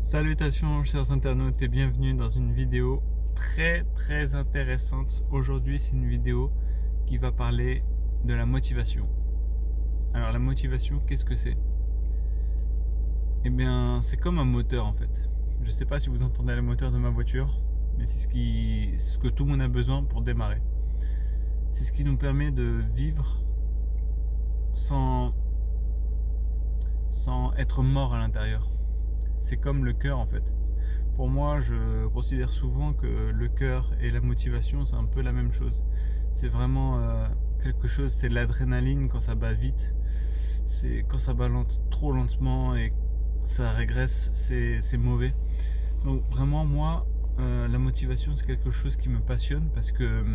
Salutations chers internautes et bienvenue dans une vidéo très intéressante. Aujourd'hui c'est une vidéo qui va parler de la motivation. Alors la motivation, qu'est-ce que c'est? Eh bien c'est comme un moteur en fait. Je ne sais pas si vous entendez le moteur de ma voiture, mais c'est ce que tout le monde a besoin pour démarrer. C'est ce qui nous permet de vivre sans être mort à l'intérieur. C'est comme le cœur en fait. Pour moi, je considère souvent que le cœur et la motivation, c'est un peu la même chose. C'est vraiment quelque chose, c'est l'adrénaline quand ça bat vite. C'est quand ça bat trop lentement et ça régresse, c'est mauvais. Donc vraiment, moi, la motivation, c'est quelque chose qui me passionne parce que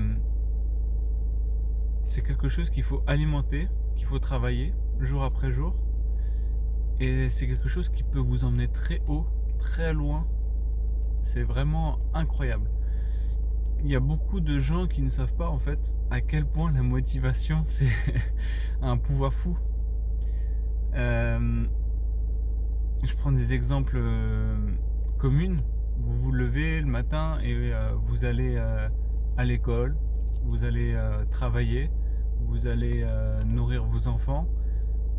c'est quelque chose qu'il faut alimenter, qu'il faut travailler jour après jour. Et c'est quelque chose qui peut vous emmener très haut, très loin. C'est vraiment incroyable. Il y a beaucoup de gens qui ne savent pas en fait à quel point la motivation c'est un pouvoir fou. Je prends des exemples communs. Vous vous levez le matin et vous allez à l'école, vous allez travailler, vous allez nourrir vos enfants,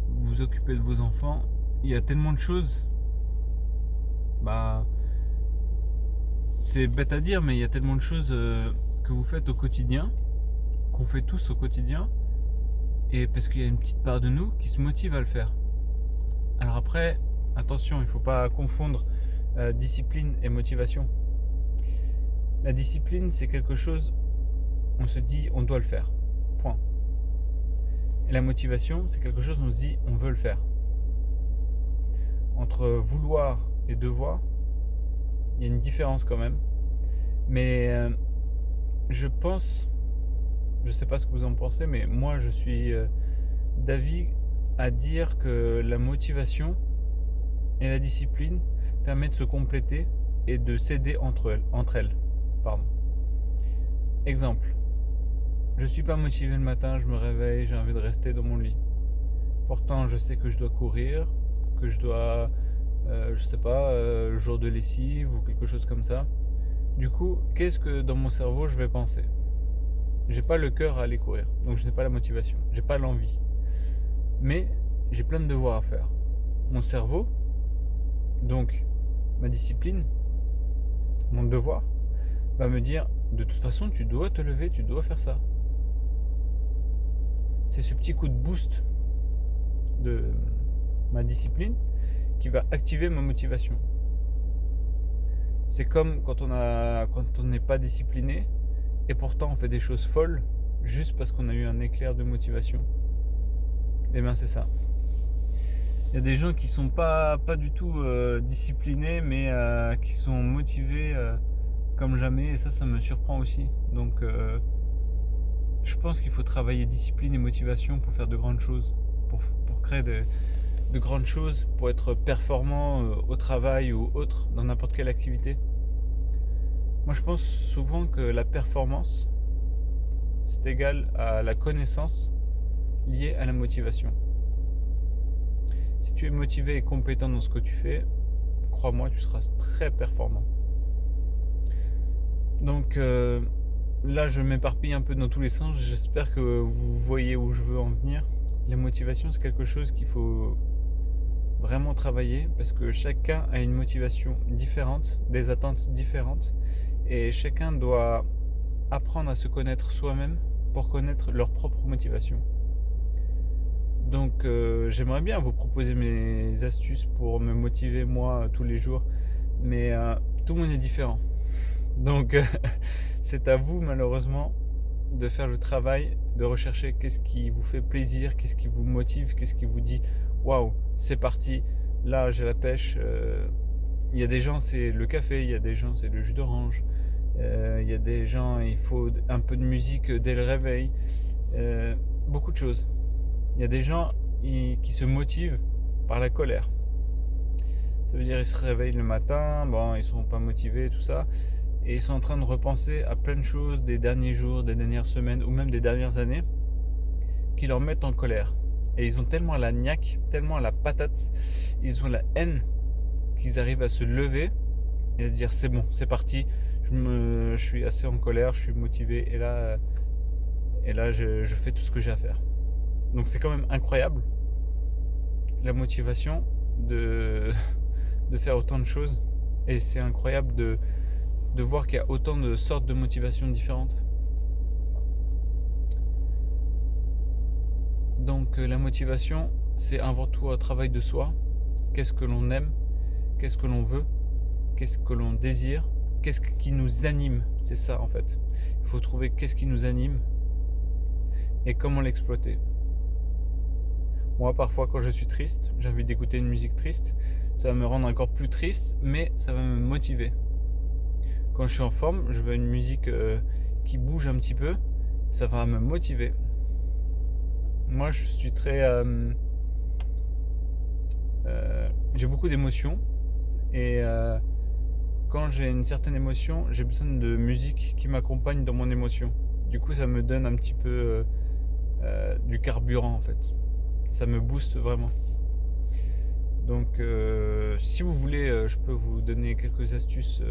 vous vous occupez de vos enfants. Il y a tellement de choses. C'est bête à dire, mais il y a tellement de choses que vous faites au quotidien, qu'on fait tous au quotidien, et parce qu'il y a une petite part de nous qui se motive à le faire. Alors après, attention, il ne faut pas confondre discipline et motivation. La discipline, c'est quelque chose, on se dit, on doit le faire. Point. Et la motivation, c'est quelque chose, on se dit, on veut le faire. Entre vouloir et devoir, il y a une différence quand même. Mais je pense, je ne sais pas ce que vous en pensez, mais moi je suis d'avis à dire que la motivation et la discipline permettent de se compléter et de s'aider entre elles. Pardon. Exemple, je ne suis pas motivé le matin, je me réveille, j'ai envie de rester dans mon lit. Pourtant, je sais que je dois courir, que je dois, je sais pas, le jour de lessive ou quelque chose comme ça. Du coup, qu'est-ce que dans mon cerveau je vais penser? J'ai pas le cœur à aller courir, donc je n'ai pas la motivation, j'ai pas l'envie. Mais j'ai plein de devoirs à faire. Mon cerveau, donc ma discipline, mon devoir, va me dire de toute façon tu dois te lever, tu dois faire ça. C'est ce petit coup de boost de ma discipline qui va activer ma motivation. C'est comme quand on n'est pas discipliné et pourtant on fait des choses folles juste parce qu'on a eu un éclair de motivation. Et bien c'est ça. Il y a des gens qui sont pas du tout disciplinés mais qui sont motivés comme jamais et ça me surprend aussi. Donc je pense qu'il faut travailler discipline et motivation pour faire de grandes choses, pour créer de grandes choses, pour être performant au travail ou autre, dans n'importe quelle activité. Moi je pense souvent que la performance c'est égal à la connaissance liée à la motivation. Si tu es motivé et compétent dans ce que tu fais, crois-moi, tu seras très performant. Donc là, je m'éparpille un peu dans tous les sens. J'espère que vous voyez où je veux en venir. La motivation, c'est quelque chose qu'il faut vraiment travailler parce que chacun a une motivation différente, des attentes différentes et chacun doit apprendre à se connaître soi-même pour connaître leur propre motivation. Donc j'aimerais bien vous proposer mes astuces pour me motiver moi tous les jours, mais tout le monde est différent. Donc c'est à vous malheureusement de faire le travail, de rechercher qu'est-ce qui vous fait plaisir, qu'est-ce qui vous motive, qu'est-ce qui vous dit waouh, c'est parti, là j'ai la pêche. Il y a des gens c'est le café, il y a des gens c'est le jus d'orange, il y a des gens il faut un peu de musique dès le réveil, beaucoup de choses. Il y a des gens qui se motivent par la colère. Ça veut dire ils se réveillent le matin, bon, ils sont pas motivés, tout ça, et ils sont en train de repenser à plein de choses des derniers jours, des dernières semaines ou même des dernières années qui leur mettent en colère. Et ils ont tellement la niaque, tellement la patate, ils ont la haine qu'ils arrivent à se lever et à se dire c'est bon, c'est parti, je suis assez en colère, je suis motivé et là je fais tout ce que j'ai à faire. Donc c'est quand même incroyable la motivation de, de faire autant de choses et c'est incroyable de voir qu'il y a autant de sortes de motivations différentes. Donc la motivation, c'est avant tout un travail de soi. Qu'est-ce que l'on aime? Qu'est-ce que l'on veut? Qu'est-ce que l'on désire? Qu'est-ce qui nous anime? C'est ça en fait. Il faut trouver qu'est-ce qui nous anime et comment l'exploiter. Moi, parfois, quand je suis triste, j'ai envie d'écouter une musique triste. Ça va me rendre encore plus triste, mais ça va me motiver. Quand je suis en forme, je veux une musique qui bouge un petit peu. Ça va me motiver. Moi, je suis très... j'ai beaucoup d'émotions. Et quand j'ai une certaine émotion, j'ai besoin de musique qui m'accompagne dans mon émotion. Du coup, ça me donne un petit peu du carburant en fait. Ça me booste vraiment. Donc, si vous voulez, je peux vous donner quelques astuces.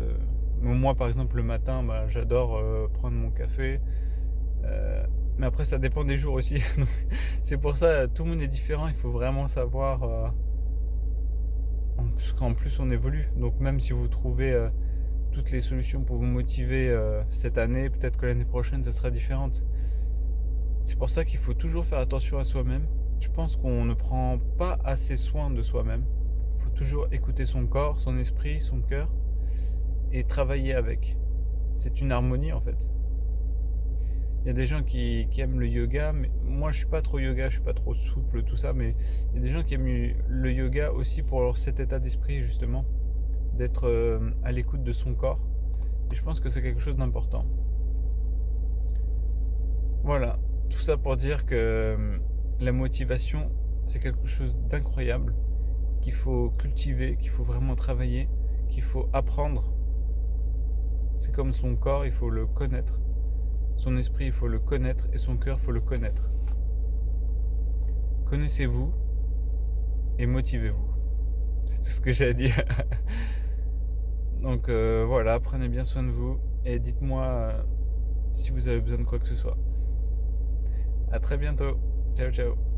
Moi, par exemple, le matin, j'adore prendre mon café. Mais après, ça dépend des jours aussi. Donc, c'est pour ça, tout le monde est différent. Il faut vraiment savoir. Parce qu'en plus, on évolue. Donc, même si vous trouvez toutes les solutions pour vous motiver cette année, peut-être que l'année prochaine, ça sera différente. C'est pour ça qu'il faut toujours faire attention à soi-même. Je pense qu'on ne prend pas assez soin de soi-même. Il faut toujours écouter son corps, son esprit, son cœur et travailler avec. C'est une harmonie en fait. Il y a des gens qui aiment le yoga, mais moi je suis pas trop yoga, je suis pas trop souple, tout ça, mais il y a des gens qui aiment le yoga aussi pour cet état d'esprit justement, d'être à l'écoute de son corps. Et je pense que c'est quelque chose d'important. Voilà, tout ça pour dire que la motivation, c'est quelque chose d'incroyable, qu'il faut cultiver, qu'il faut vraiment travailler, qu'il faut apprendre. C'est comme son corps, il faut le connaître. Son esprit, il faut le connaître et son cœur, il faut le connaître. Connaissez-vous et motivez-vous. C'est tout ce que j'ai à dire. Donc voilà, prenez bien soin de vous et dites-moi si vous avez besoin de quoi que ce soit. À très bientôt. Ciao ciao.